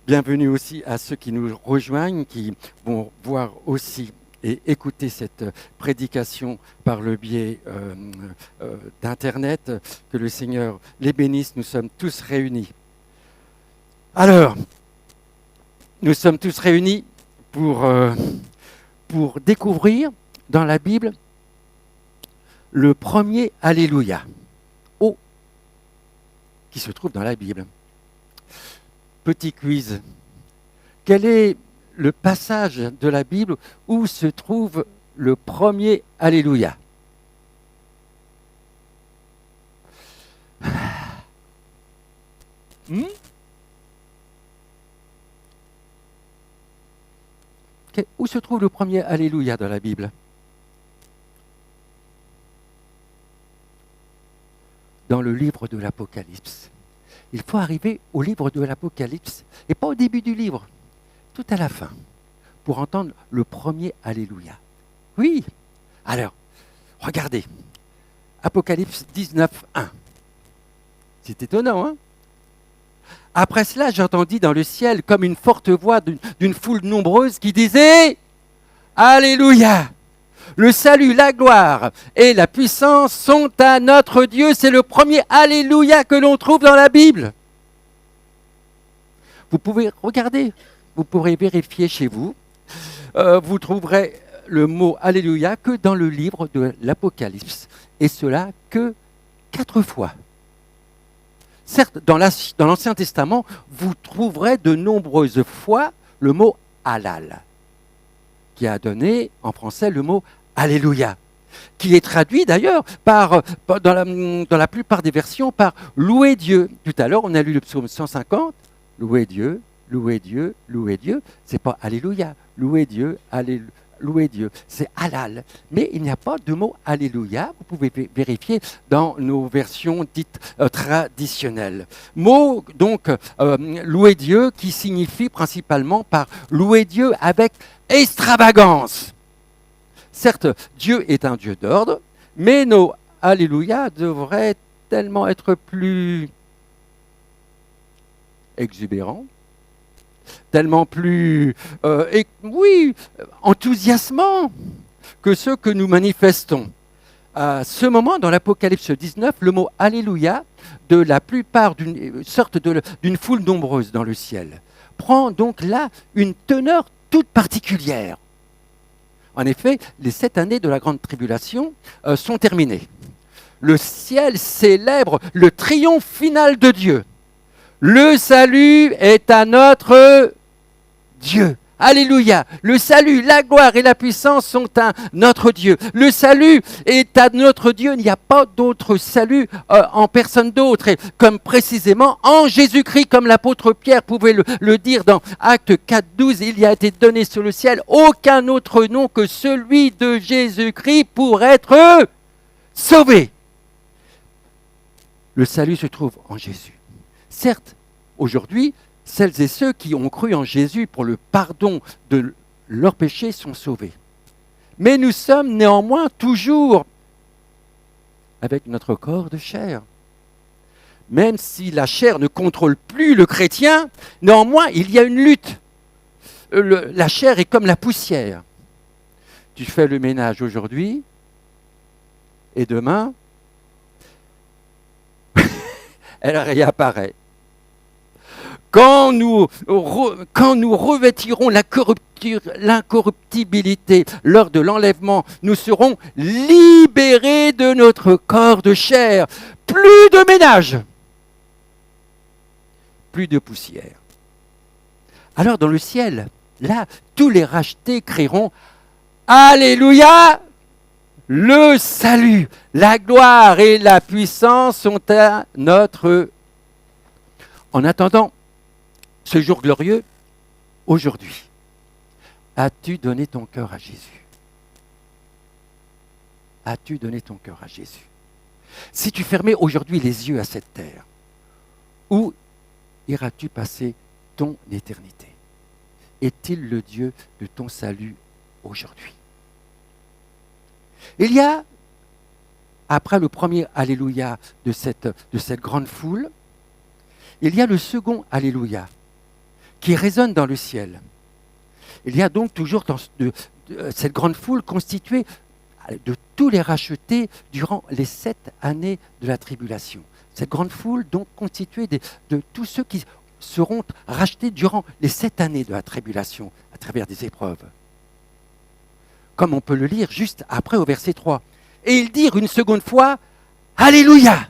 Bienvenue aussi à ceux qui nous rejoignent, qui vont voir aussi et écouter cette prédication par le biais d'Internet. Que le Seigneur les bénisse, nous sommes tous réunis. Alors, nous sommes tous réunis pour découvrir dans la Bible le premier Alléluia, qui se trouve dans la Bible. Petit quiz. Quel est le passage de la Bible où se trouve le premier Alléluia? Où se trouve le premier Alléluia dans la Bible? Dans le livre de l'Apocalypse. Il faut arriver au livre de l'Apocalypse, et pas au début du livre, tout à la fin, pour entendre le premier Alléluia. Oui. Alors, regardez, Apocalypse 19, 1. C'est étonnant, hein? Après cela, j'entendis dans le ciel comme une forte voix d'une foule nombreuse qui disait « Alléluia ! Le salut, la gloire et la puissance sont à notre Dieu. » C'est le premier Alléluia que l'on trouve dans la Bible. Vous pouvez regarder, vous pourrez vérifier chez vous. Vous trouverez le mot Alléluia que dans le livre de l'Apocalypse. Et cela que 4 fois. Certes, dans l'Ancien Testament, vous trouverez de nombreuses fois le mot halal, qui a donné en français le mot Alléluia, qui est traduit d'ailleurs dans la plupart des versions par louer Dieu. Tout à l'heure, on a lu le psaume 150, louer Dieu, louer Dieu, louer Dieu. C'est pas Alléluia, louer Dieu, Alléluia. Louer Dieu, c'est halal. Mais il n'y a pas de mot Alléluia. Vous pouvez vérifier dans nos versions dites traditionnelles. Mot, donc, louer Dieu, qui signifie principalement par louer Dieu avec extravagance. Certes, Dieu est un Dieu d'ordre, mais nos Alléluia devraient tellement être plus exubérants, tellement plus, enthousiasmants que ceux que nous manifestons. À ce moment, dans l'Apocalypse 19, le mot Alléluia, de la plupart d'une foule nombreuse dans le ciel, prend donc là une teneur toute particulière. En effet, les 7 années de la grande tribulation sont terminées. Le ciel célèbre le triomphe final de Dieu. Le salut est à notre Dieu. Alléluia. Le salut, la gloire et la puissance sont à notre Dieu. Le salut est à notre Dieu. Il n'y a pas d'autre salut en personne d'autre. Et comme précisément en Jésus-Christ, comme l'apôtre Pierre pouvait le dire dans Actes 4, 12, il y a été donné sur le ciel aucun autre nom que celui de Jésus-Christ pour être sauvé. Le salut se trouve en Jésus. Certes, aujourd'hui, celles et ceux qui ont cru en Jésus pour le pardon de leurs péchés sont sauvés. Mais nous sommes néanmoins toujours avec notre corps de chair. Même si la chair ne contrôle plus le chrétien, néanmoins, il y a une lutte. La chair est comme la poussière. Tu fais le ménage aujourd'hui et demain, elle réapparaît. Quand nous revêtirons l'incorruptibilité lors de l'enlèvement, nous serons libérés de notre corps de chair. Plus de ménage, plus de poussière. Alors dans le ciel, là, tous les rachetés crieront « Alléluia !» Le salut, la gloire et la puissance sont à notre... En attendant ce jour glorieux, aujourd'hui, as-tu donné ton cœur à Jésus? As-tu donné ton cœur à Jésus? Si tu fermais aujourd'hui les yeux à cette terre, où iras-tu passer ton éternité? Est-il le Dieu de ton salut aujourd'hui? Il y a, après le premier Alléluia de cette grande foule, il y a le second Alléluia, qui résonne dans le ciel. Il y a donc toujours cette grande foule constituée de tous les rachetés durant les 7 années de la tribulation. Cette grande foule donc constituée de tous ceux qui seront rachetés durant les 7 années de la tribulation à travers des épreuves. Comme on peut le lire juste après au verset 3. Et ils dirent une seconde fois « Alléluia !»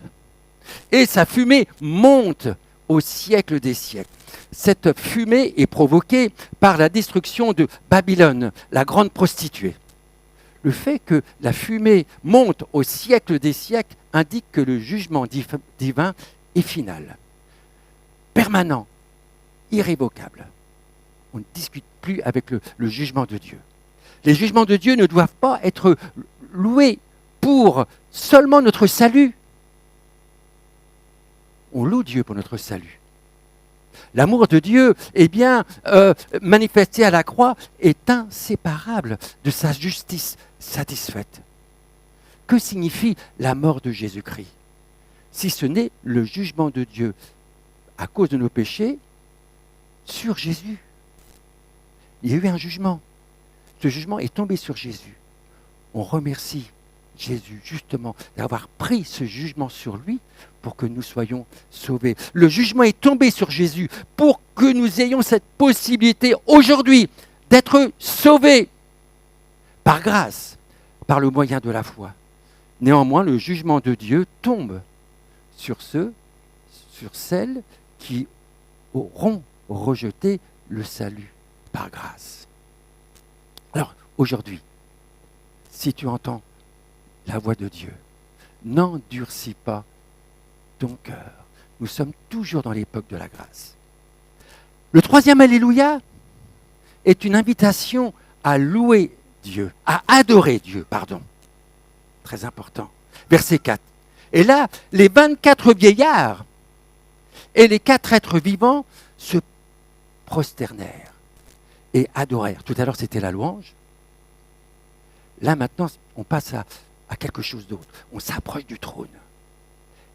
Et sa fumée monte au siècle des siècles. Cette fumée est provoquée par la destruction de Babylone, la grande prostituée. Le fait que la fumée monte au siècle des siècles indique que le jugement divin est final, permanent, irrévocable. On ne discute plus avec le jugement de Dieu. Les jugements de Dieu ne doivent pas être loués pour seulement notre salut. On loue Dieu pour notre salut. L'amour de Dieu, manifesté à la croix, est inséparable de sa justice satisfaite. Que signifie la mort de Jésus-Christ? Si ce n'est le jugement de Dieu à cause de nos péchés sur Jésus. Il y a eu un jugement. Ce jugement est tombé sur Jésus. On remercie Jésus justement d'avoir pris ce jugement sur lui pour que nous soyons sauvés. Le jugement est tombé sur Jésus pour que nous ayons cette possibilité aujourd'hui d'être sauvés par grâce, par le moyen de la foi. Néanmoins, le jugement de Dieu tombe sur celles qui auront rejeté le salut par grâce. Alors, aujourd'hui, si tu entends la voix de Dieu, n'endurcis pas ton cœur. Nous sommes toujours dans l'époque de la grâce. Le troisième Alléluia est une invitation à louer Dieu, à adorer Dieu, pardon. Très important. Verset 4. Et là, les 24 vieillards et les 4 êtres vivants se prosternèrent et adorèrent. Tout à l'heure, c'était la louange. Là, maintenant, on passe à quelque chose d'autre. On s'approche du trône.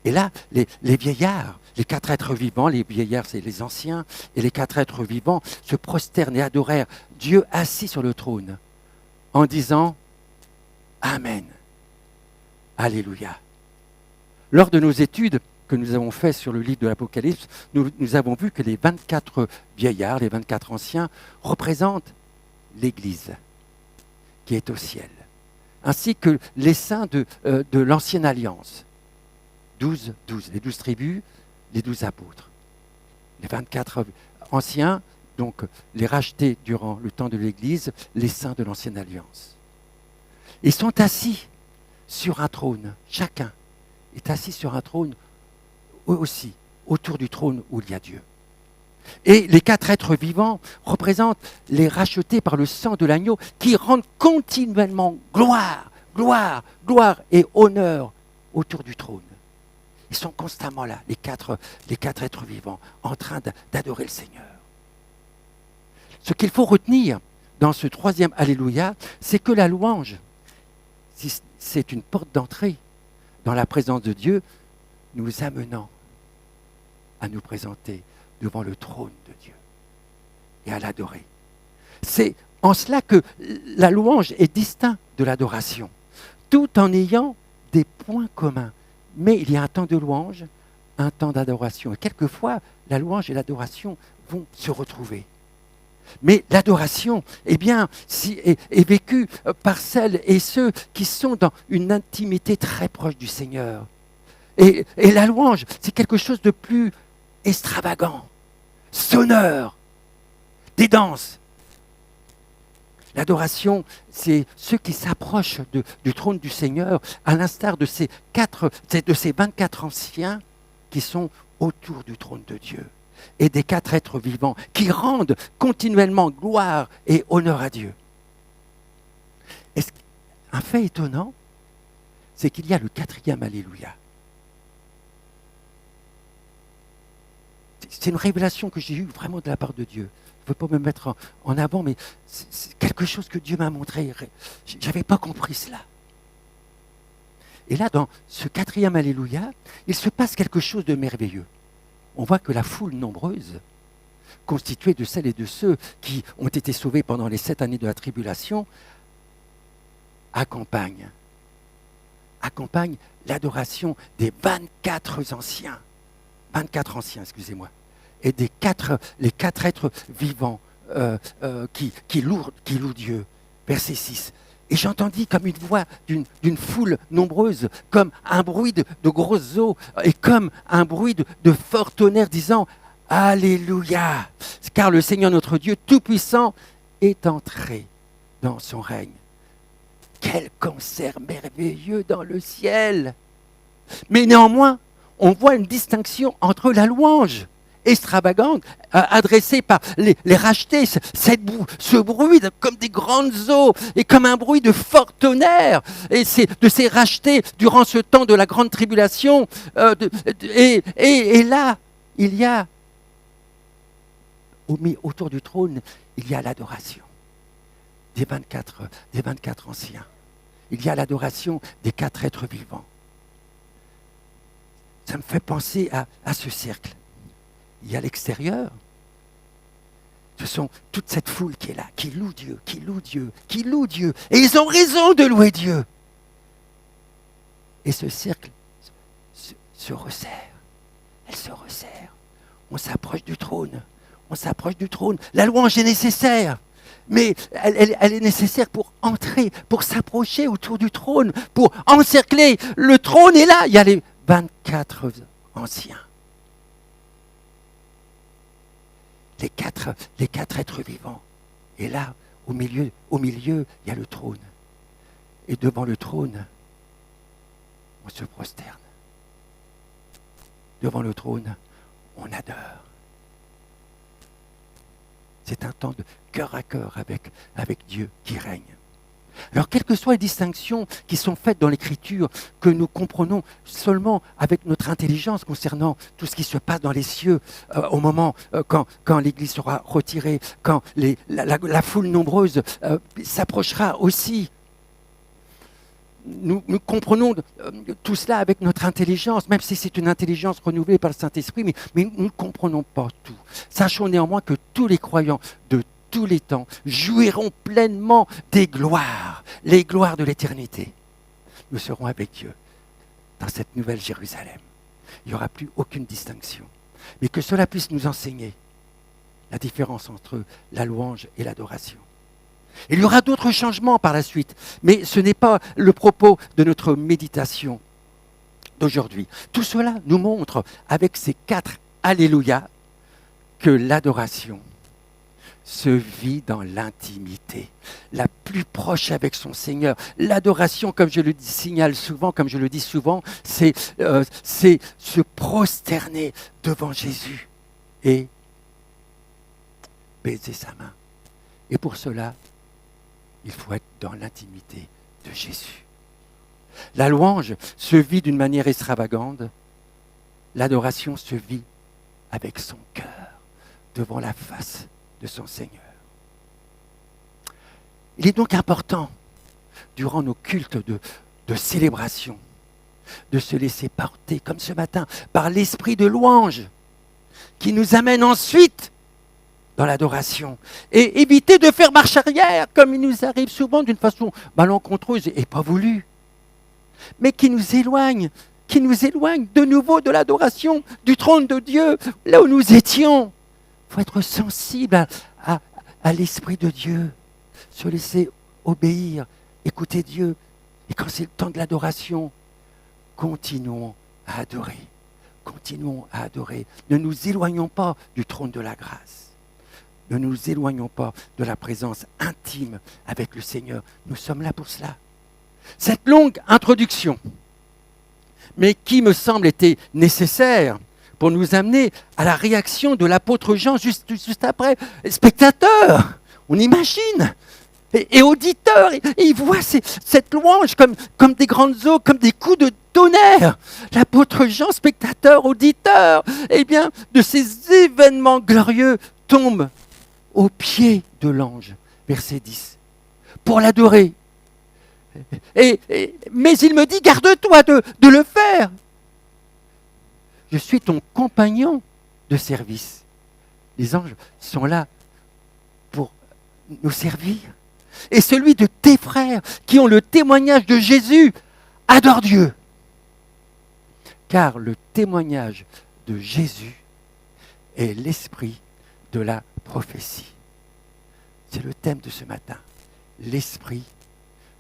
Et là, les vieillards, les 4 êtres vivants, les vieillards, c'est les anciens, et les 4 êtres vivants se prosternent et adorèrent Dieu assis sur le trône en disant « Amen, Alléluia ». Lors de nos études que nous avons faites sur le livre de l'Apocalypse, nous avons vu que les 24 vieillards, les 24 anciens, représentent l'Église qui est au ciel, ainsi que les saints de l'ancienne alliance. 12, les 12 tribus, les 12 apôtres. Les 24 anciens, donc les rachetés durant le temps de l'Église, les saints de l'ancienne alliance. Ils sont assis sur un trône, chacun est assis sur un trône aussi, autour du trône où il y a Dieu. Et les 4 êtres vivants représentent les rachetés par le sang de l'agneau qui rendent continuellement gloire, gloire, gloire et honneur autour du trône. Ils sont constamment là, les quatre êtres vivants, en train d'adorer le Seigneur. Ce qu'il faut retenir dans ce troisième Alléluia, c'est que la louange, c'est une porte d'entrée dans la présence de Dieu, nous amenant à nous présenter devant le trône de Dieu et à l'adorer. C'est en cela que la louange est distincte de l'adoration, tout en ayant des points communs. Mais il y a un temps de louange, un temps d'adoration. Et quelquefois, la louange et l'adoration vont se retrouver. Mais l'adoration, est vécue par celles et ceux qui sont dans une intimité très proche du Seigneur. Et la louange, c'est quelque chose de plus extravagant, sonneur, des danses. L'adoration, c'est ceux qui s'approchent du trône du Seigneur, à l'instar de ces 24 anciens qui sont autour du trône de Dieu, et des 4 êtres vivants qui rendent continuellement gloire et honneur à Dieu. Un fait étonnant, c'est qu'il y a le 4e Alléluia. C'est une révélation que j'ai eue vraiment de la part de Dieu. Je ne veux pas me mettre en avant, mais c'est quelque chose que Dieu m'a montré. Je n'avais pas compris cela. Et là, dans ce 4e Alléluia, il se passe quelque chose de merveilleux. On voit que la foule nombreuse constituée de celles et de ceux qui ont été sauvés pendant les 7 années de la tribulation, accompagne l'adoration des 24 anciens, et les quatre êtres vivants qui louent Dieu. Verset 6. Et j'entendis comme une voix d'une foule nombreuse, comme un bruit de grosses eaux, et comme un bruit de fort tonnerre, disant « Alléluia ! Car le Seigneur notre Dieu Tout-Puissant est entré dans son règne. » Quel concert merveilleux dans le ciel! Mais néanmoins, on voit une distinction entre la louange extravagante adressée par les rachetés, ce bruit comme des grandes eaux et comme un bruit de fort tonnerre, et c'est de ces rachetés durant ce temps de la grande tribulation. Et là, il y a autour du trône, il y a l'adoration des 24 anciens. Il y a l'adoration des 4 êtres vivants. Ça me fait penser à ce cercle. Il y a l'extérieur. Ce sont toute cette foule qui est là, qui loue Dieu, qui loue Dieu, qui loue Dieu. Et ils ont raison de louer Dieu. Et ce cercle se resserre. Elle se resserre. On s'approche du trône. On s'approche du trône. La louange est nécessaire. Mais elle est nécessaire pour entrer, pour s'approcher autour du trône, pour encercler. Le trône est là. Il y a les 24 anciens. Les quatre êtres vivants. Et là, au milieu, il y a le trône. Et devant le trône, on se prosterne. Devant le trône, on adore. C'est un temps de cœur à cœur avec Dieu qui règne. Alors, quelles que soient les distinctions qui sont faites dans l'Écriture, que nous comprenons seulement avec notre intelligence concernant tout ce qui se passe dans les cieux, au moment quand l'Église sera retirée, quand la foule nombreuse s'approchera aussi. Nous comprenons tout cela avec notre intelligence, même si c'est une intelligence renouvelée par le Saint-Esprit, mais nous ne comprenons pas tout. Sachons néanmoins que tous les croyants de tous les temps jouiront pleinement des gloires, les gloires de l'éternité. Nous serons avec Dieu dans cette nouvelle Jérusalem. Il n'y aura plus aucune distinction. Mais que cela puisse nous enseigner la différence entre la louange et l'adoration. Il y aura d'autres changements par la suite, mais ce n'est pas le propos de notre méditation d'aujourd'hui. Tout cela nous montre, avec ces 4 Alléluia, que l'adoration se vit dans l'intimité, la plus proche avec son Seigneur. L'adoration, comme je le signale souvent, comme je le dis souvent, c'est se prosterner devant Jésus et baiser sa main. Et pour cela, il faut être dans l'intimité de Jésus. La louange se vit d'une manière extravagante. L'adoration se vit avec son cœur devant la face de son Seigneur. Il est donc important, durant nos cultes de célébration, de se laisser porter, comme ce matin, par l'esprit de louange, qui nous amène ensuite dans l'adoration, et éviter de faire marche arrière, comme il nous arrive souvent d'une façon malencontreuse et pas voulue, mais qui nous éloigne de nouveau de l'adoration, du trône de Dieu, là où nous étions. Il faut être sensible à l'Esprit de Dieu, se laisser obéir, écouter Dieu. Et quand c'est le temps de l'adoration, continuons à adorer. Continuons à adorer. Ne nous éloignons pas du trône de la grâce. Ne nous éloignons pas de la présence intime avec le Seigneur. Nous sommes là pour cela. Cette longue introduction, mais qui me semble était nécessaire, pour nous amener à la réaction de l'apôtre Jean juste après. Spectateurs, on imagine, et auditeurs, ils voient cette louange comme des grandes eaux, comme des coups de tonnerre. L'apôtre Jean, spectateur, auditeur, eh bien, de ces événements glorieux, tombe aux pieds de l'ange. Verset 10. Pour l'adorer. Mais il me dit, garde-toi de le faire. Je suis ton compagnon de service. Les anges sont là pour nous servir. Et celui de tes frères qui ont le témoignage de Jésus, adore Dieu. Car le témoignage de Jésus est l'esprit de la prophétie. C'est le thème de ce matin, l'esprit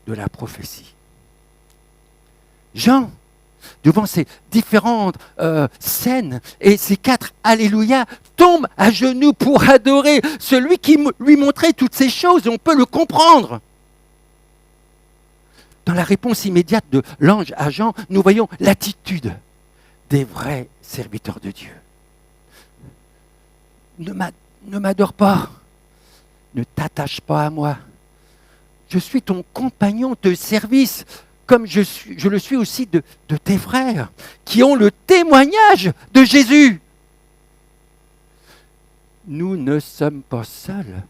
de la prophétie. Jean, devant ces différentes scènes et ces 4 Alléluia, tombe à genoux pour adorer celui qui lui montrait toutes ces choses. On peut le comprendre. Dans la réponse immédiate de l'ange à Jean, nous voyons l'attitude des vrais serviteurs de Dieu. Ne m'adore pas, ne t'attache pas à moi. Je suis ton compagnon de service, comme je le suis aussi de tes frères, qui ont le témoignage de Jésus. Nous ne sommes pas seuls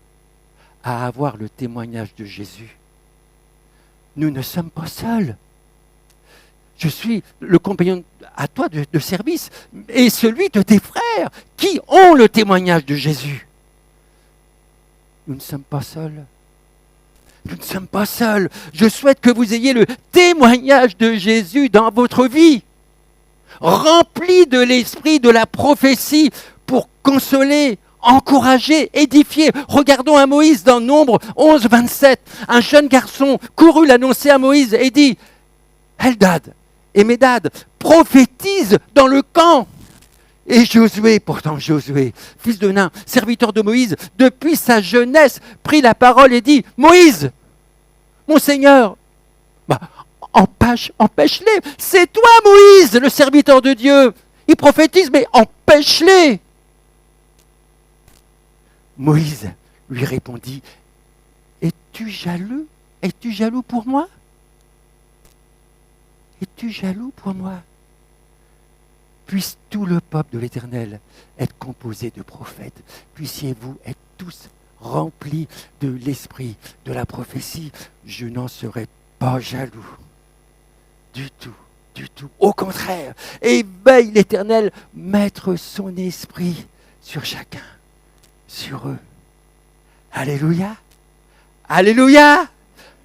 à avoir le témoignage de Jésus. Nous ne sommes pas seuls. Je suis le compagnon à toi de service et celui de tes frères qui ont le témoignage de Jésus. Nous ne sommes pas seuls. Nous ne sommes pas seuls. Je souhaite que vous ayez le témoignage de Jésus dans votre vie, rempli de l'esprit de la prophétie pour consoler, encourager, édifier. Regardons à Moïse dans Nombre 11, 27. Un jeune garçon courut l'annoncer à Moïse et dit « Eldad et Médad prophétisent dans le camp ». Et Josué, pourtant Josué, fils de Nun, serviteur de Moïse, depuis sa jeunesse, prit la parole et dit « Moïse, mon Seigneur, empêche-les. C'est toi, Moïse, le serviteur de Dieu. Il prophétise, mais empêche-les. » Moïse lui répondit « Es-tu jaloux? Es-tu jaloux pour moi? Es-tu jaloux pour moi? Puisse tout le peuple de l'Éternel être composé de prophètes. Puissiez-vous être tous remplis de l'esprit de la prophétie. Je n'en serai pas jaloux. Du tout, du tout. Au contraire, éveille l'Éternel, mettre son esprit sur chacun, sur eux. Alléluia. Alléluia.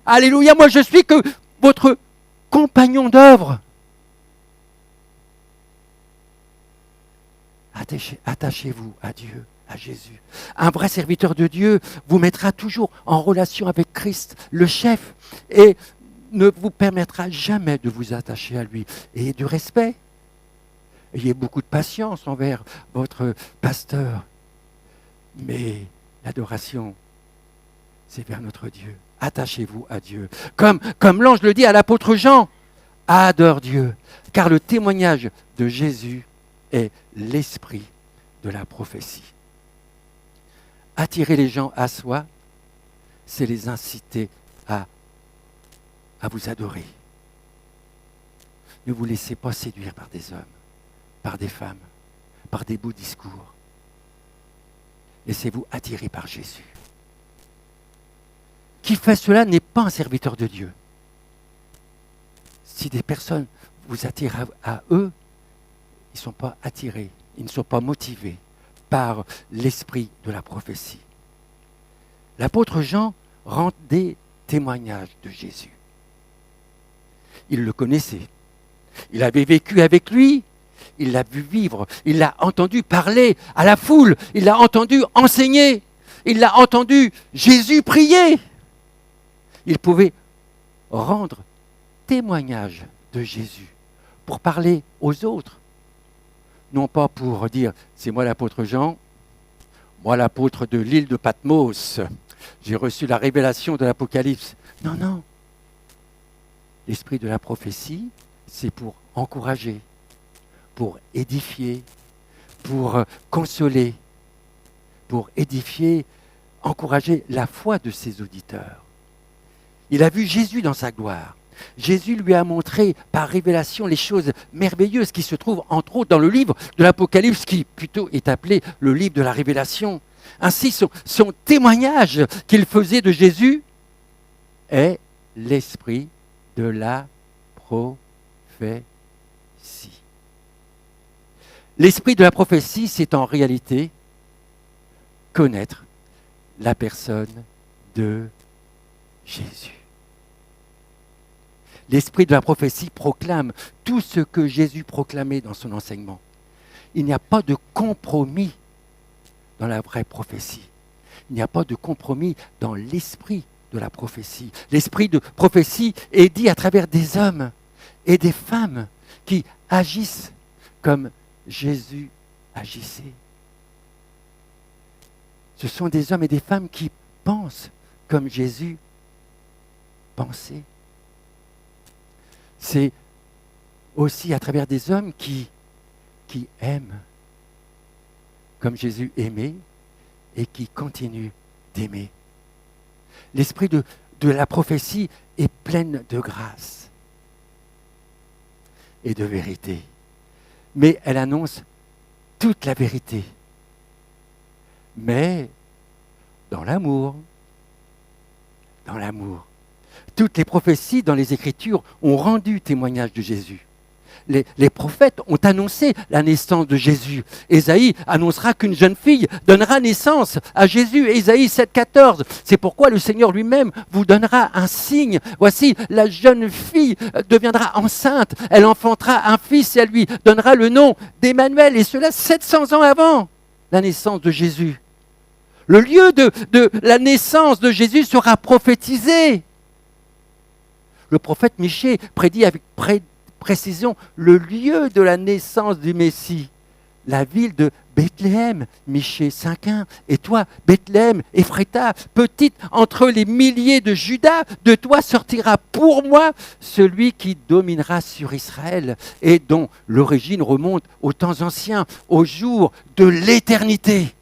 Alléluia. Moi, je suis que votre compagnon d'œuvre. Attachez-vous à Dieu, à Jésus. Un vrai serviteur de Dieu vous mettra toujours en relation avec Christ, le chef, et ne vous permettra jamais de vous attacher à lui. Et du respect. Ayez beaucoup de patience envers votre pasteur. Mais l'adoration, c'est vers notre Dieu. Attachez-vous à Dieu. Comme l'ange le dit à l'apôtre Jean, adore Dieu, car le témoignage de Jésus est l'esprit de la prophétie. Attirer les gens à soi, c'est les inciter à vous adorer. Ne vous laissez pas séduire par des hommes, par des femmes, par des beaux discours. Laissez-vous attirer par Jésus. Qui fait cela n'est pas un serviteur de Dieu. Si des personnes vous attirent à eux, ils ne sont pas attirés, ils ne sont pas motivés par l'esprit de la prophétie. L'apôtre Jean rend des témoignages de Jésus. Il le connaissait, il avait vécu avec lui, il l'a vu vivre, il l'a entendu parler à la foule, il l'a entendu enseigner, il l'a entendu Jésus prier. Il pouvait rendre témoignage de Jésus pour parler aux autres. Non pas pour dire, c'est moi l'apôtre Jean, moi l'apôtre de l'île de Patmos, j'ai reçu la révélation de l'Apocalypse. Non, non. L'esprit de la prophétie, c'est pour encourager, pour édifier, pour consoler, pour édifier, encourager la foi de ses auditeurs. Il a vu Jésus dans sa gloire. Jésus lui a montré par révélation les choses merveilleuses qui se trouvent entre autres dans le livre de l'Apocalypse, qui plutôt est appelé le livre de la révélation. Ainsi, son témoignage qu'il faisait de Jésus est l'esprit de la prophétie. L'esprit de la prophétie, c'est en réalité connaître la personne de Jésus. L'esprit de la prophétie proclame tout ce que Jésus proclamait dans son enseignement. Il n'y a pas de compromis dans la vraie prophétie. Il n'y a pas de compromis dans l'esprit de la prophétie. L'esprit de prophétie est dit à travers des hommes et des femmes qui agissent comme Jésus agissait. Ce sont des hommes et des femmes qui pensent comme Jésus pensait. C'est aussi à travers des hommes qui aiment comme Jésus aimait et qui continuent d'aimer. L'esprit de la prophétie est pleine de grâce et de vérité. Mais elle annonce toute la vérité. Mais dans l'amour. Dans l'amour. Toutes les prophéties dans les Écritures ont rendu témoignage de Jésus. Les prophètes ont annoncé la naissance de Jésus. Ésaïe annoncera qu'une jeune fille donnera naissance à Jésus. Ésaïe 7,14. C'est pourquoi le Seigneur lui-même vous donnera un signe. Voici, la jeune fille deviendra enceinte. Elle enfantera un fils et elle lui donnera le nom d'Emmanuel. Et cela 700 ans avant la naissance de Jésus. Le lieu de la naissance de Jésus sera prophétisé. Le prophète Michée prédit avec précision le lieu de la naissance du Messie, la ville de Bethléem, Michée 5.1. Et toi, Bethléem, Ephrata, petite entre les milliers de Juda, de toi sortira pour moi celui qui dominera sur Israël et dont l'origine remonte aux temps anciens, au jour de l'éternité.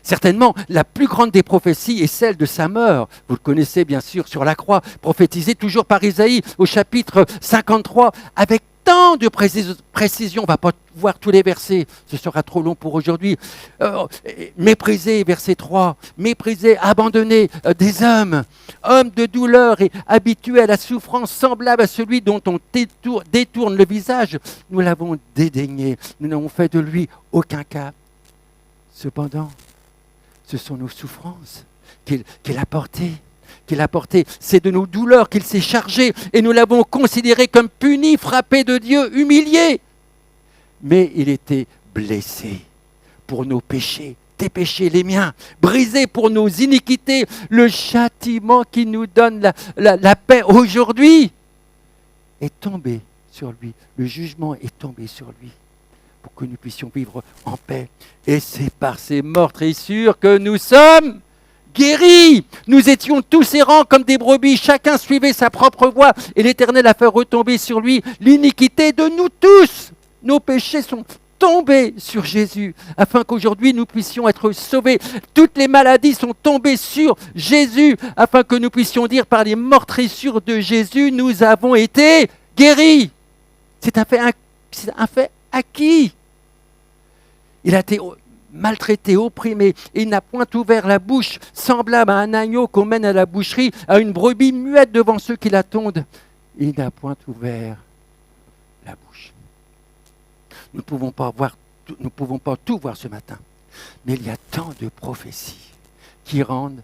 Certainement, la plus grande des prophéties est celle de sa mort. Vous le connaissez bien sûr sur la croix, prophétisée toujours par Isaïe au chapitre 53, avec tant de précision. On ne va pas voir tous les versets, ce sera trop long pour aujourd'hui. Méprisé, verset 3, méprisé, abandonné des hommes, hommes de douleur et habitués à la souffrance, semblable à celui dont on détourne le visage. Nous l'avons dédaigné, nous n'avons fait de lui aucun cas. Cependant, ce sont nos souffrances qu'il a portées. C'est de nos douleurs qu'il s'est chargé et nous l'avons considéré comme puni, frappé de Dieu, humilié. Mais il était blessé pour nos péchés, tes péchés, les miens, brisé pour nos iniquités. Le châtiment qui nous donne la paix aujourd'hui est tombé sur lui. Le jugement est tombé sur lui, pour que nous puissions vivre en paix. Et c'est par ces meurtrissures que nous sommes guéris. Nous étions tous errants comme des brebis, chacun suivait sa propre voie, et l'Éternel a fait retomber sur lui l'iniquité de nous tous. Nos péchés sont tombés sur Jésus, afin qu'aujourd'hui nous puissions être sauvés. Toutes les maladies sont tombées sur Jésus, afin que nous puissions dire par les meurtrissures de Jésus, nous avons été guéris. C'est un fait acquis. Il a été maltraité, opprimé, et il n'a point ouvert la bouche, semblable à un agneau qu'on mène à la boucherie, à une brebis muette devant ceux qui l'attendent. Il n'a point ouvert la bouche. Nous ne pouvons pas tout voir ce matin, mais il y a tant de prophéties qui rendent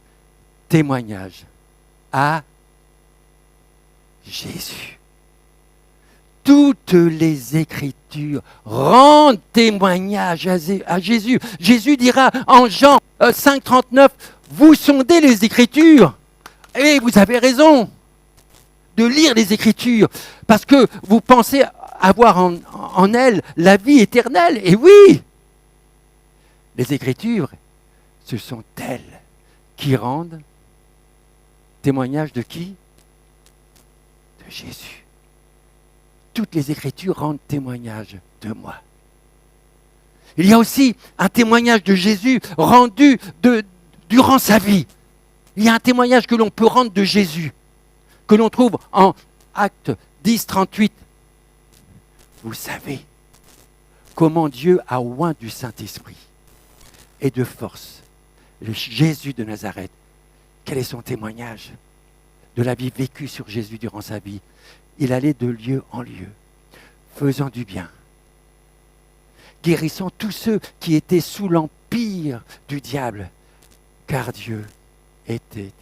témoignage à Jésus. Toutes les Écritures rendent témoignage à Jésus. Jésus dira en Jean 5,39, « Vous sondez les Écritures, et vous avez raison de lire les Écritures, parce que vous pensez avoir en elles la vie éternelle. » Et oui, les Écritures, ce sont elles qui rendent témoignage de qui ? De Jésus. Toutes les Écritures rendent témoignage de moi. Il y a aussi un témoignage de Jésus rendu durant sa vie. Il y a un témoignage que l'on peut rendre de Jésus, que l'on trouve en Actes 10, 38. Vous savez comment Dieu a oint du Saint-Esprit et de force le Jésus de Nazareth. Quel est son témoignage de la vie vécue sur Jésus durant sa vie ? Il allait de lieu en lieu, faisant du bien, guérissant tous ceux qui étaient sous l'empire du diable, car Dieu était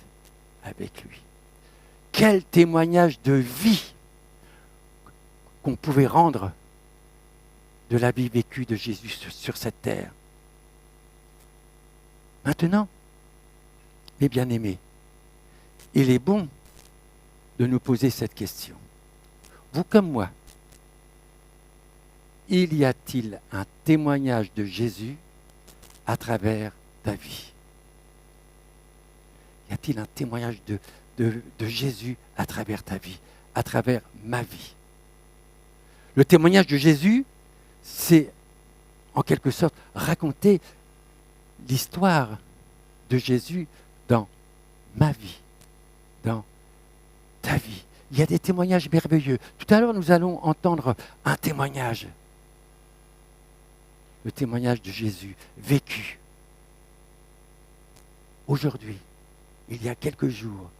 avec lui. Quel témoignage de vie qu'on pouvait rendre de la vie vécue de Jésus sur cette terre. Maintenant, mes bien-aimés, il est bon de nous poser cette question. Vous comme moi, y a-t-il un témoignage de Jésus à travers ta vie? Y a-t-il un témoignage de Jésus à travers ta vie, à travers ma vie? Le témoignage de Jésus, c'est en quelque sorte raconter l'histoire de Jésus dans ma vie, dans ta vie. Il y a des témoignages merveilleux. Tout à l'heure, nous allons entendre un témoignage. Le témoignage de Jésus vécu. Aujourd'hui, il y a quelques jours,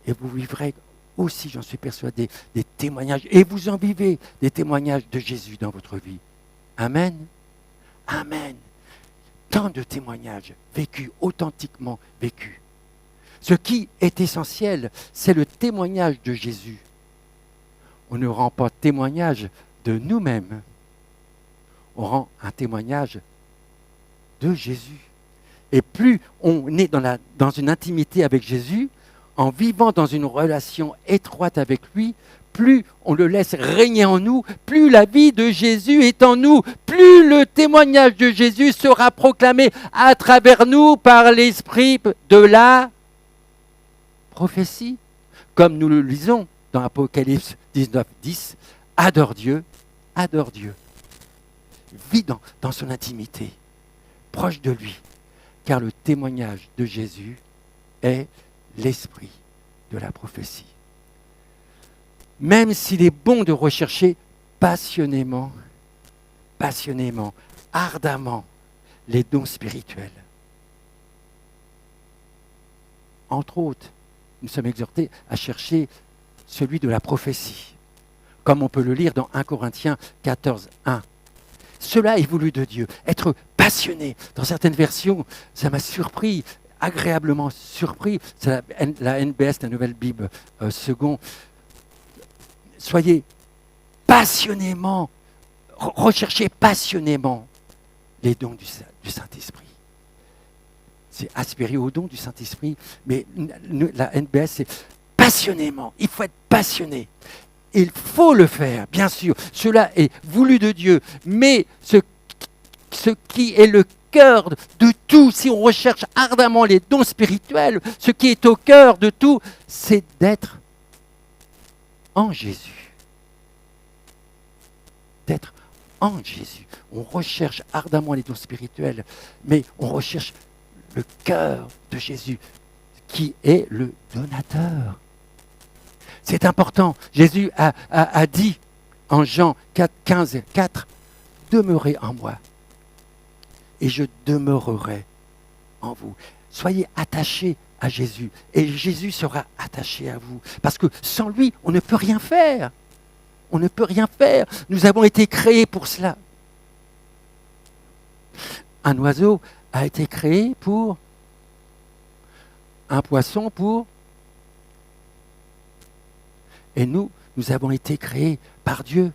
et vous vivrez aussi, j'en suis persuadé, des témoignages, et vous en vivez des témoignages de Jésus dans votre vie. Amen. Amen. Tant de témoignages vécus, authentiquement vécus. Ce qui est essentiel, c'est le témoignage de Jésus. On ne rend pas témoignage de nous-mêmes. On rend un témoignage de Jésus. Et plus on est dans une intimité avec Jésus, en vivant dans une relation étroite avec lui, plus on le laisse régner en nous, plus la vie de Jésus est en nous, plus le témoignage de Jésus sera proclamé à travers nous par l'esprit de la prophétie. Comme nous le lisons dans Apocalypse 19, 10, adore Dieu, vis dans son intimité, proche de lui, car le témoignage de Jésus est l'esprit de la prophétie. Même s'il est bon de rechercher passionnément, ardemment, les dons spirituels. Entre autres, nous sommes exhortés à chercher celui de la prophétie, comme on peut le lire dans 1 Corinthiens 14, 1. Cela est voulu de Dieu, être passionné. Dans certaines versions, ça m'a surpris, agréablement surpris. C'est la NBS, la Nouvelle Bible Second. Soyez passionnément, recherchez passionnément les dons du Saint-Esprit. C'est aspirer aux dons du Saint-Esprit, mais la NBS, c'est passionnément. Il faut être passionné. Il faut le faire, bien sûr. Cela est voulu de Dieu, mais ce qui est le cœur de tout, si on recherche ardemment les dons spirituels, ce qui est au cœur de tout, c'est d'être en Jésus. D'être en Jésus. On recherche ardemment les dons spirituels, mais on recherche le cœur de Jésus, qui est le donateur. C'est important. Jésus a dit en Jean 4, 15, 4, « Demeurez en moi, et je demeurerai en vous. » Soyez attachés à Jésus, et Jésus sera attaché à vous. Parce que sans lui, on ne peut rien faire. On ne peut rien faire. Nous avons été créés pour cela. Un oiseau a été créé pour, un poisson pour, et nous avons été créés par Dieu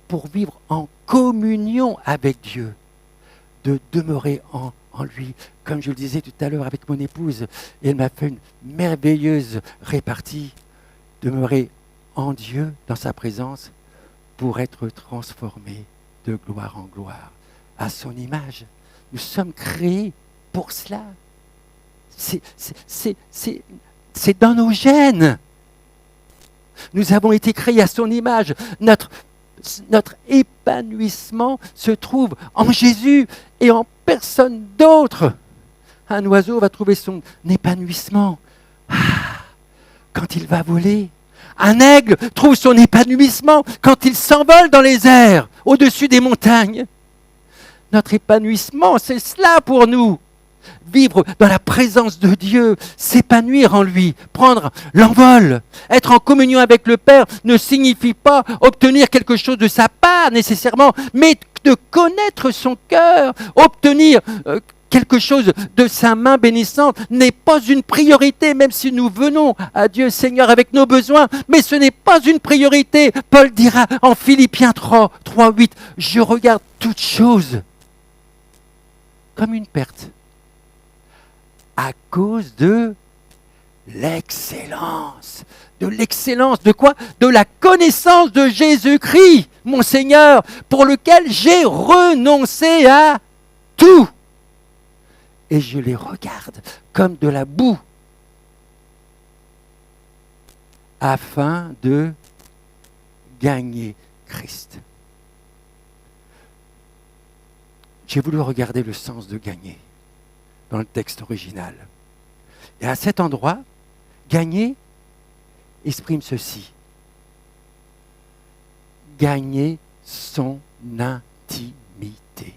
pour vivre en communion avec Dieu, de demeurer en lui. Comme je le disais tout à l'heure avec mon épouse, elle m'a fait une merveilleuse répartie, demeurer en Dieu, dans sa présence, pour être transformés de gloire en gloire, à son image. Nous sommes créés pour cela. C'est dans nos gènes. Nous avons été créés à son image. Notre épanouissement se trouve en Jésus et en personne d'autre. Un oiseau va trouver son épanouissement quand il va voler. Un aigle trouve son épanouissement quand il s'envole dans les airs, au-dessus des montagnes. Notre épanouissement, c'est cela pour nous. Vivre dans la présence de Dieu, s'épanouir en lui, prendre l'envol. Être en communion avec le Père ne signifie pas obtenir quelque chose de sa part nécessairement, mais de connaître son cœur. Obtenir quelque chose de sa main bénissante n'est pas une priorité, même si nous venons à Dieu Seigneur avec nos besoins, mais ce n'est pas une priorité. Paul dira en Philippiens 3, 8, « Je regarde toutes choses comme une perte à cause de l'excellence. » De l'excellence, de quoi? De la connaissance de Jésus-Christ, mon Seigneur, pour lequel j'ai renoncé à tout. Et je les regarde comme de la boue, afin de gagner Christ. J'ai voulu regarder le sens de gagner dans le texte original. Et à cet endroit, gagner exprime ceci. Gagner son intimité.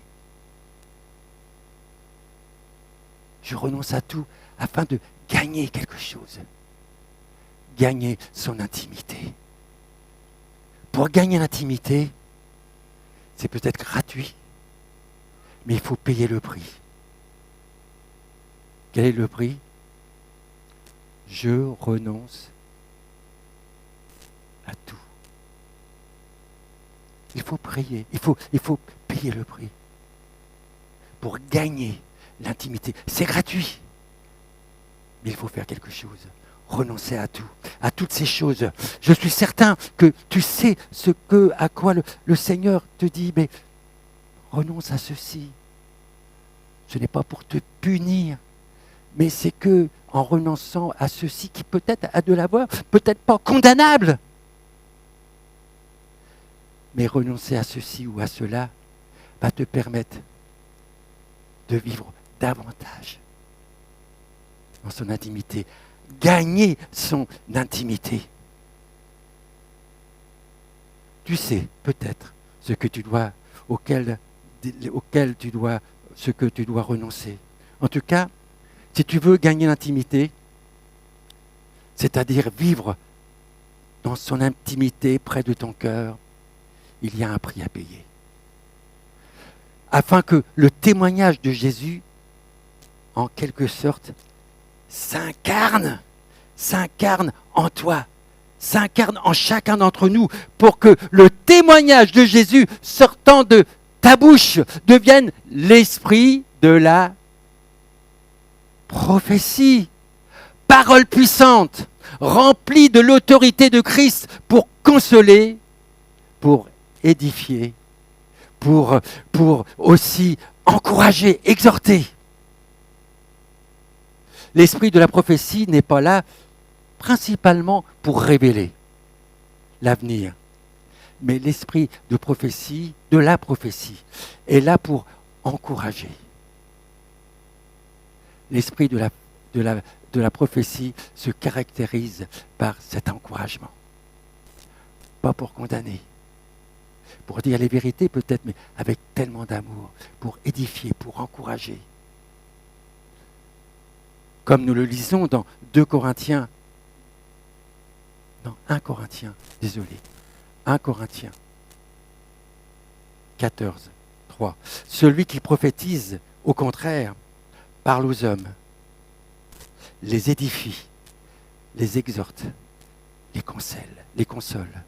Je renonce à tout afin de gagner quelque chose. Gagner son intimité. Pour gagner l'intimité, c'est peut-être gratuit, mais il faut payer le prix. Quel est le prix? Je renonce à tout. Il faut prier, il faut payer le prix pour gagner l'intimité. C'est gratuit, mais il faut faire quelque chose. Renoncer à tout, à toutes ces choses. Je suis certain que tu sais à quoi le Seigneur te dit, mais renonce à ceci. Ce n'est pas pour te punir, mais c'est que en renonçant à ceci qui peut-être a de l'avoir, peut-être pas condamnable, mais renoncer à ceci ou à cela va te permettre de vivre davantage dans son intimité, gagner son intimité. Tu sais peut-être ce que tu dois, ce que tu dois renoncer. En tout cas, si tu veux gagner l'intimité, c'est-à-dire vivre dans son intimité près de ton cœur, il y a un prix à payer. Afin que le témoignage de Jésus, en quelque sorte, s'incarne en toi, s'incarne en chacun d'entre nous, pour que le témoignage de Jésus sortant de ta bouche devienne l'esprit de la prophétie, parole puissante, remplie de l'autorité de Christ pour consoler, pour édifier, pour aussi encourager, exhorter. L'esprit de la prophétie n'est pas là principalement pour révéler l'avenir, mais l'esprit de prophétie, de la prophétie, est là pour encourager. L'esprit de la prophétie se caractérise par cet encouragement. Pas pour condamner, pour dire les vérités peut-être, mais avec tellement d'amour, pour édifier, pour encourager. Comme nous le lisons dans 1 Corinthiens 14, 3. Celui qui prophétise, au contraire, parle aux hommes, les édifie, les exhorte, les console.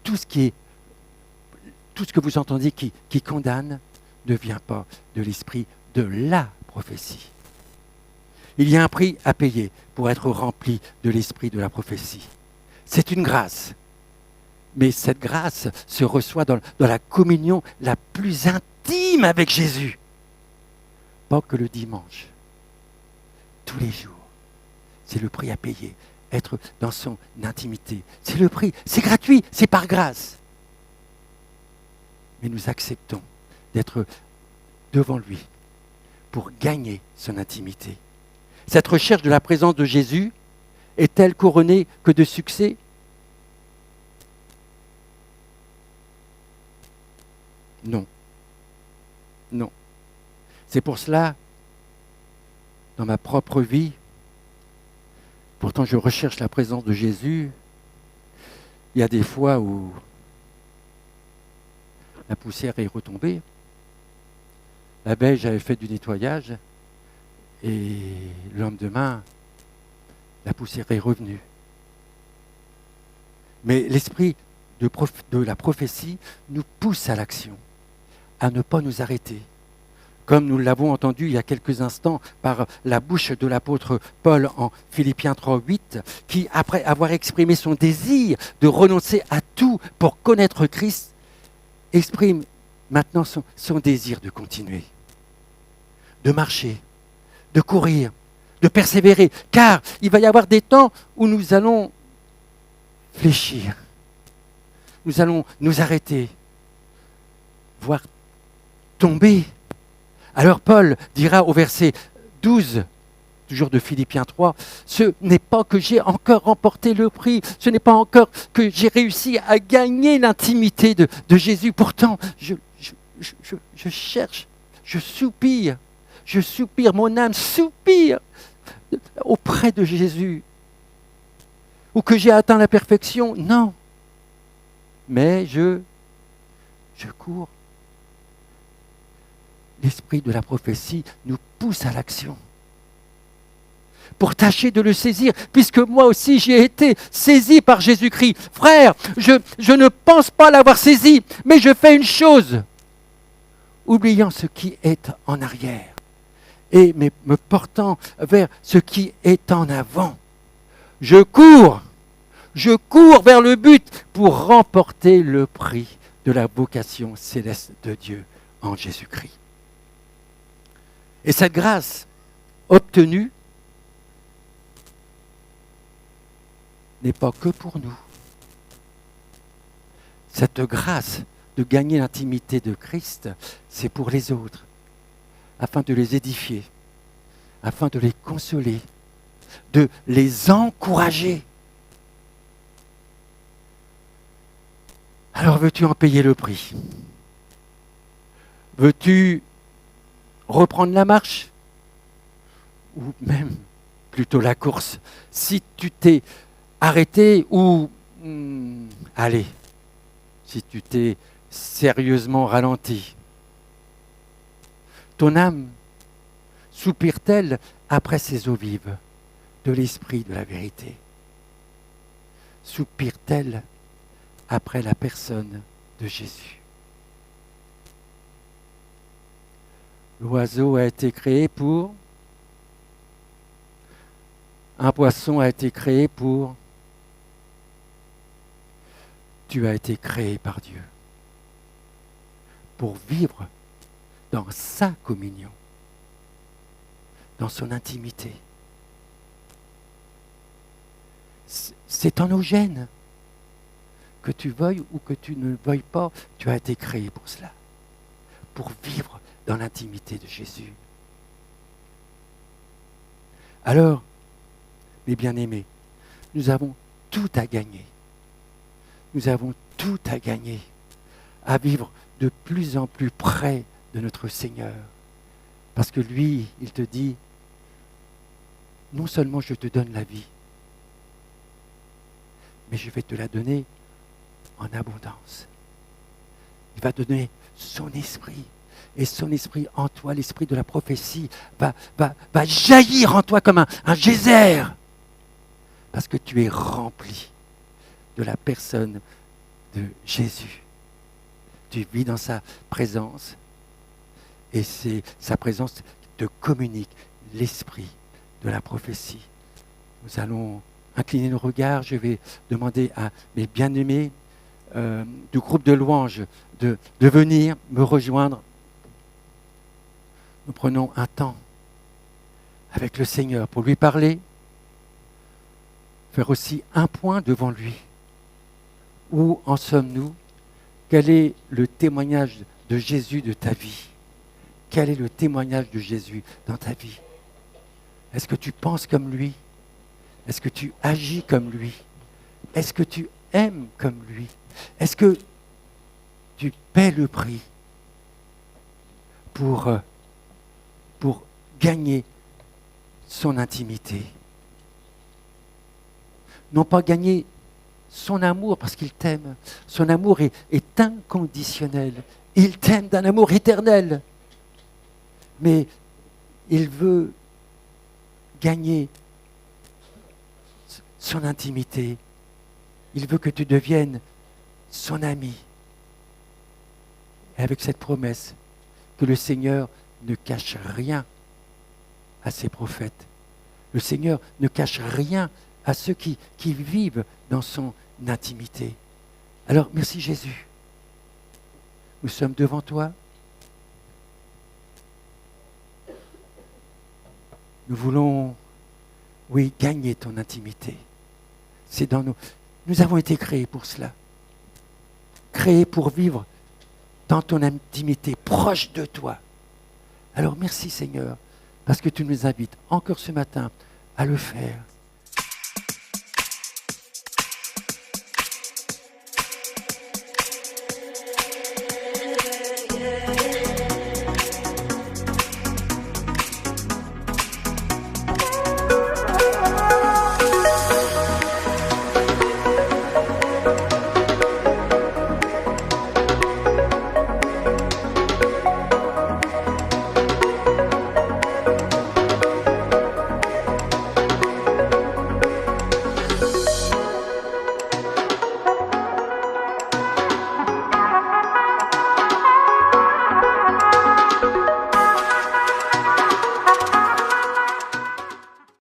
Tout ce que vous entendez qui condamne ne vient pas de l'esprit de la prophétie. Il y a un prix à payer pour être rempli de l'esprit de la prophétie. C'est une grâce. Mais cette grâce se reçoit dans la communion la plus intime avec Jésus. Pas que le dimanche. Tous les jours. C'est le prix à payer. Être dans son intimité. C'est le prix. C'est gratuit. C'est par grâce. Mais nous acceptons d'être devant lui pour gagner son intimité. Cette recherche de la présence de Jésus est-elle couronnée que de succès? Non. Non. C'est pour cela, dans ma propre vie, pourtant je recherche la présence de Jésus, il y a des fois où la poussière est retombée. La beige avait fait du nettoyage et le lendemain, la poussière est revenue. Mais l'esprit de la prophétie nous pousse à l'action, à ne pas nous arrêter. Comme nous l'avons entendu il y a quelques instants par la bouche de l'apôtre Paul en Philippiens 3:8, qui, après avoir exprimé son désir de renoncer à tout pour connaître Christ, exprime maintenant son désir de continuer, de marcher, de courir, de persévérer, car il va y avoir des temps où nous allons fléchir, nous allons nous arrêter, voire tomber. Alors Paul dira au verset 12, toujours de Philippiens 3, « Ce n'est pas que j'ai encore remporté le prix, ce n'est pas encore que j'ai réussi à gagner l'intimité de Jésus. Pourtant, je cherche, je soupire, mon âme soupire auprès de Jésus. Ou que j'ai atteint la perfection, non. Mais je cours. » L'esprit de la prophétie nous pousse à l'action pour tâcher de le saisir, puisque moi aussi j'ai été saisi par Jésus-Christ. Frère, je ne pense pas l'avoir saisi, mais je fais une chose, oubliant ce qui est en arrière et me portant vers ce qui est en avant. Je cours vers le but pour remporter le prix de la vocation céleste de Dieu en Jésus-Christ. Et cette grâce obtenue n'est pas que pour nous. Cette grâce de gagner l'intimité de Christ, c'est pour les autres, afin de les édifier, afin de les consoler, de les encourager. Alors veux-tu en payer le prix? Veux-tu reprendre la marche? Ou même plutôt la course? Si tu t'es arrêté ou si tu t'es sérieusement ralenti, ton âme soupire-t-elle après ces eaux vives de l'esprit de la vérité? Soupire-t-elle après la personne de Jésus? L'oiseau a été créé pour, un poisson a été créé pour, tu as été créé par Dieu pour vivre dans sa communion, dans son intimité. C'est en nos gènes. Que tu veuilles ou que tu ne veuilles pas, tu as été créé pour cela, pour vivre dans l'intimité de Jésus. Alors, mes bien-aimés, nous avons tout à gagner. Nous avons tout à gagner à vivre de plus en plus près de notre Seigneur. Parce que lui, il te dit, non seulement je te donne la vie, mais je vais te la donner en abondance. Il va donner son esprit. Et son esprit en toi, l'esprit de la prophétie, va jaillir en toi comme un geyser. Parce que tu es rempli de la personne de Jésus. Tu vis dans sa présence. Et c'est sa présence qui te communique l'esprit de la prophétie. Nous allons incliner nos regards. Je vais demander à mes bien-aimés du groupe de louanges de venir me rejoindre. Nous prenons un temps avec le Seigneur pour lui parler, faire aussi un point devant lui. Où en sommes-nous? Quel est le témoignage de Jésus de ta vie? Quel est le témoignage de Jésus dans ta vie? Est-ce que tu penses comme lui? Est-ce que tu agis comme lui? Est-ce que tu aimes comme lui? Est-ce que tu paies le prix pour gagner son intimité? Non pas gagner son amour parce qu'il t'aime. Son amour est est inconditionnel. Il t'aime d'un amour éternel. Mais il veut gagner son intimité. Il veut que tu deviennes son ami. Et avec cette promesse que le Seigneur ne cache rien à ses prophètes. Le Seigneur ne cache rien à ceux qui vivent dans son intimité. Alors, merci Jésus. Nous sommes devant toi. Nous voulons, oui, gagner ton intimité. C'est dans nous. Nous avons été créés pour cela. Créés pour vivre dans ton intimité, proche de toi. Alors merci Seigneur, parce que tu nous invites encore ce matin à le faire.